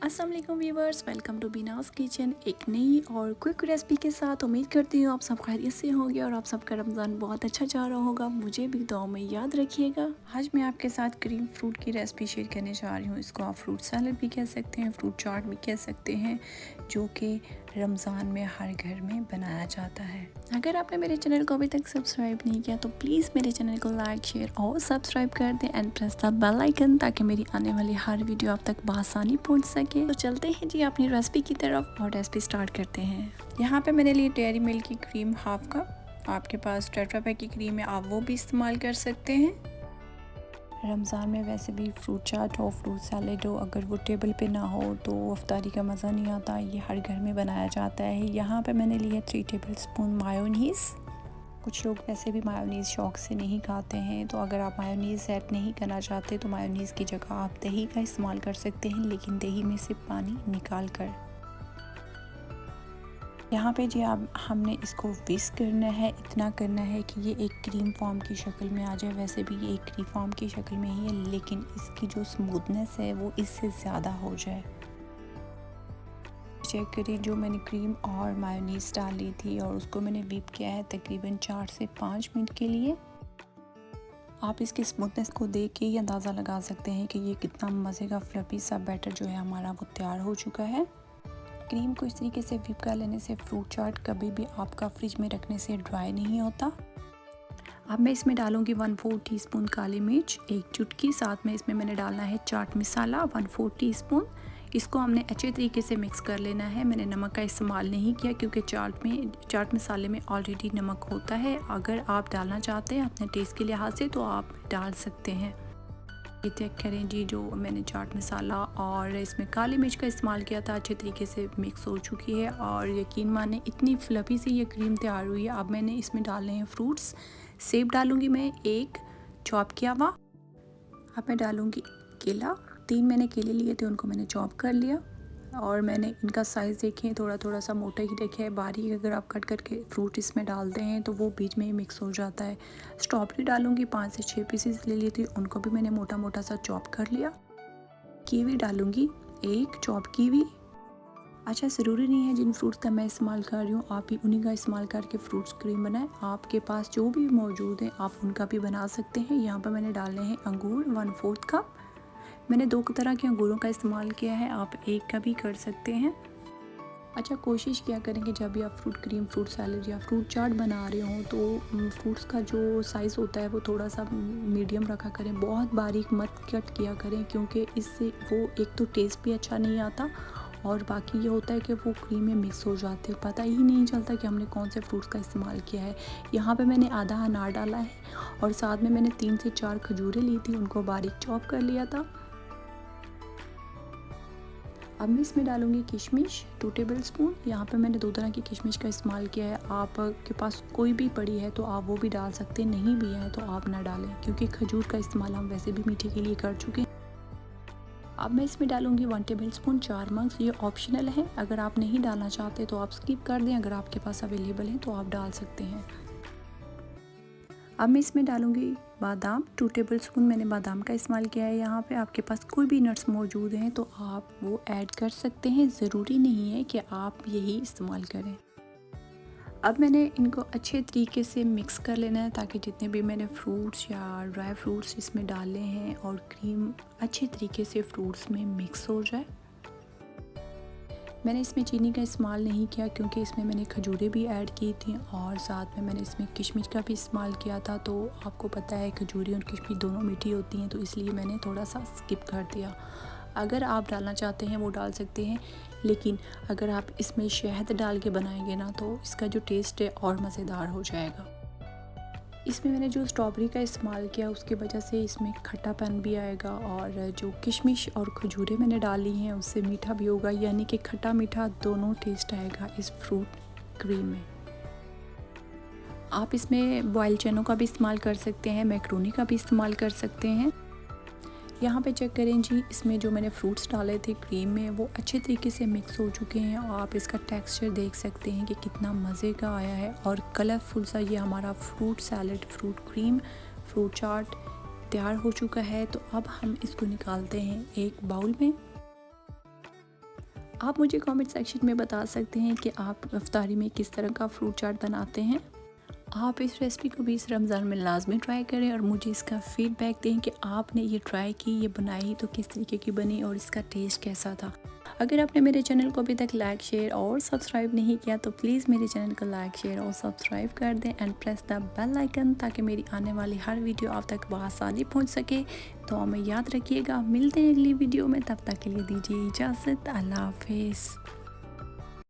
अस्सलाम वालेकुम viewers, welcome to बीनास kitchen. एक नई और क्विक रेसिपी के साथ उम्मीद करती हूँ आप सब खैरियत से होंगे और आप सबका रमज़ान बहुत अच्छा जा रहा होगा। मुझे भी दुआ में याद रखिएगा। आज मैं आपके साथ क्रीम फ्रूट की रेसिपी शेयर करने जा रही हूँ। इसको आप फ्रूट सैलड भी कह सकते हैं, फ्रूट चाट भी कह सकते हैं, जो कि रमज़ान में हर घर में बनाया जाता है। अगर आपने मेरे चैनल को अभी तक सब्सक्राइब नहीं किया तो प्लीज़ मेरे चैनल को लाइक, शेयर और सब्सक्राइब कर दें and press the bell icon, ताकि मेरी आने वाली हर वीडियो आप तक बआसानी पहुंच सके। तो चलते हैं जी अपनी रेसिपी की तरफ और रेसिपी स्टार्ट करते हैं। यहाँ पे मैंने ली डेयरी मिल्क की क्रीम हाफ कप। आपके पास टेट्रा पैक की क्रीम है, आप वो भी इस्तेमाल कर सकते हैं। रमज़ान में वैसे भी फ्रूट चाट हो, फ्रूट सैलेड हो, अगर वो टेबल पे ना हो तो अफ्तारी का मज़ा नहीं आता। ये हर घर में बनाया जाता है। यहाँ पे मैंने लिया 3 टेबल स्पून मायोनीज़। कुछ लोग वैसे भी मायोनीज़ शौक़ से नहीं खाते हैं, तो अगर आप मायोनीज़ ऐड नहीं करना चाहते तो मायोनीज़ की जगह आप दही का इस्तेमाल कर सकते हैं, लेकिन दही में से पानी निकाल कर। यहाँ पे जी अब हमने इसको विस्क करना है, इतना करना है कि ये एक क्रीम फॉर्म की शक्ल में आ जाए। वैसे भी ये एक क्रीम फॉर्म की शक्ल में ही है, लेकिन इसकी जो स्मूथनेस है वो इससे ज़्यादा हो जाए। चेक करिए, जो मैंने क्रीम और मायोनीज़ डाली थी और उसको मैंने व्हिप किया है तकरीबन 4 से 5 मिनट के लिए। आप इसकी स्मूथनेस को देख के ही अंदाज़ा लगा सकते हैं कि ये कितना मज़े का फ्लफी सा बैटर जो है हमारा वो तैयार हो चुका है। क्रीम को इस तरीके से व्हिप कर लेने से फ्रूट चाट कभी भी आपका फ्रिज में रखने से ड्राई नहीं होता। अब मैं इसमें डालूंगी 1/4 टीस्पून काली मिर्च, 1 चुटकी, साथ में इसमें मैंने डालना है चाट मसाला 1/4 टीस्पून। इसको हमने अच्छे तरीके से मिक्स कर लेना है। मैंने नमक का इस्तेमाल नहीं किया क्योंकि चाट मसाले में ऑलरेडी नमक होता है। अगर आप डालना चाहते हैं अपने टेस्ट के लिहाज से तो आप डाल सकते हैं। ये चेक करें जी, जो मैंने चाट मसाला और इसमें काली मिर्च का इस्तेमाल किया था अच्छे तरीके से मिक्स हो चुकी है और यकीन माने इतनी फ्लफी सी ये क्रीम तैयार हुई है। अब मैंने इसमें डालने हैं फ्रूट्स। सेब डालूंगी मैं, 1 चॉप किया हुआ। अब मैं डालूंगी केला, 3 मैंने केले लिए थे, उनको मैंने चॉप कर लिया और मैंने इनका साइज़ देखें थोड़ा थोड़ा मोटा ही रखा है। बारीक अगर आप कट करके फ्रूट इसमें डालते हैं तो वो बीच में ही मिक्स हो जाता है। स्ट्रॉबेरी डालूंगी, 5 से 6 पीसेस ले ली थी, उनको भी मैंने मोटा मोटा सा चॉप कर लिया। कीवी डालूंगी, 1 चॉप कीवी। अच्छा, ज़रूरी नहीं है जिन फ्रूट्स का मैं इस्तेमाल कर रही हूँ आप भी उन्हीं का इस्तेमाल करके फ्रूट्स क्रीम बनाएं। आपके पास जो भी मौजूद है आप उनका भी बना सकते हैं। यहाँ पर मैंने डालने हैं अंगूर 1/4 कप। मैंने 2 तरह के अंगूरों का इस्तेमाल किया है, आप एक का भी कर सकते हैं। अच्छा, कोशिश किया करें कि जब भी आप फ्रूट क्रीम, फ्रूट सैलेड या फ्रूट चाट बना रहे हों तो फ्रूट्स का जो साइज़ होता है वो थोड़ा सा मीडियम रखा करें। बहुत बारीक मत कट किया करें क्योंकि इससे वो एक तो टेस्ट भी अच्छा नहीं आता और बाकी ये होता है कि वो क्रीम में मिक्स हो जाते हैं, पता ही नहीं चलता कि हमने कौन से फ्रूट्स का इस्तेमाल किया है। यहाँ पे मैंने आधा अनार डाला है और साथ में मैंने 3 से 4 खजूरें ली थी, उनको बारीक चॉप कर लिया था। अब मैं इसमें डालूंगी किशमिश 2 टेबल स्पून। यहाँ पे मैंने 2 तरह की किशमिश का इस्तेमाल किया है। आपके पास कोई भी पड़ी है तो आप वो भी डाल सकते हैं, नहीं भी है तो आप ना डालें क्योंकि खजूर का इस्तेमाल हम वैसे भी मीठे के लिए कर चुके हैं। अब मैं इसमें डालूंगी 1 टेबल स्पून चार मगज़। ये ऑप्शनल है, अगर आप नहीं डालना चाहते तो आप स्किप कर दें, अगर आपके पास अवेलेबल है तो आप डाल सकते हैं। अब मैं इसमें डालूंगी बादाम, 2 टेबल स्पून मैंने बादाम का इस्तेमाल किया है। यहाँ पे आपके पास कोई भी नट्स मौजूद हैं तो आप वो ऐड कर सकते हैं, ज़रूरी नहीं है कि आप यही इस्तेमाल करें। अब मैंने इनको अच्छे तरीके से मिक्स कर लेना है ताकि जितने भी मैंने फ्रूट्स या ड्राई फ्रूट्स इसमें डाले हैं और क्रीम अच्छे तरीके से फ्रूट्स में मिक्स हो जाए। मैंने इसमें चीनी का इस्तेमाल नहीं किया क्योंकि इसमें मैंने खजूरें भी ऐड की थी और साथ में मैंने इसमें किशमिश का भी इस्तेमाल किया था। तो आपको पता है खजूरें और किशमिश दोनों मीठी होती हैं, तो इसलिए मैंने थोड़ा सा स्किप कर दिया। अगर आप डालना चाहते हैं वो डाल सकते हैं, लेकिन अगर आप इसमें शहद डाल के बनाएंगे ना तो इसका जो टेस्ट है और मज़ेदार हो जाएगा। इसमें मैंने जो स्ट्रॉबेरी का इस्तेमाल किया उसकी वजह से इसमें खट्टापन भी आएगा और जो किशमिश और खजूरें मैंने डाली हैं उससे मीठा भी होगा, यानी कि खट्टा मीठा दोनों टेस्ट आएगा इस फ्रूट क्रीम में। आप इसमें बॉयल चनों का भी इस्तेमाल कर सकते हैं, मैक्रोनी का भी इस्तेमाल कर सकते हैं। यहाँ पे चेक करें जी, इसमें जो मैंने फ्रूट्स डाले थे क्रीम में वो अच्छे तरीके से मिक्स हो चुके हैं और आप इसका टेक्सचर देख सकते हैं कि कितना मज़े का आया है और कलरफुल सा ये हमारा fruit salad, fruit cream, fruit chaat तैयार हो चुका है। तो अब हम इसको निकालते हैं एक बाउल में। आप मुझे कमेंट सेक्शन में बता सकते हैं कि आप इफ्तारी में किस तरह का फ्रूट चाट बनाते हैं। आप इस रेसिपी को भी इस रमज़ान में लाजमी ट्राई करें और मुझे इसका फीडबैक दें कि आपने ये ट्राई की, ये बनाई तो किस तरीके की बनी और इसका टेस्ट कैसा था। अगर आपने मेरे चैनल को अभी तक लाइक शेयर और सब्सक्राइब नहीं किया तो प्लीज़ मेरे चैनल को लाइक शेयर और सब्सक्राइब कर दें and press the bell icon, ताकि मेरी आने वाली हर वीडियो आप तक बआसानी पहुंच सके। तो हमें याद रखिएगा, मिलते हैं अगली वीडियो में, तब तक के लिए दीजिए इजाज़त। अल्लाह हाफिज़।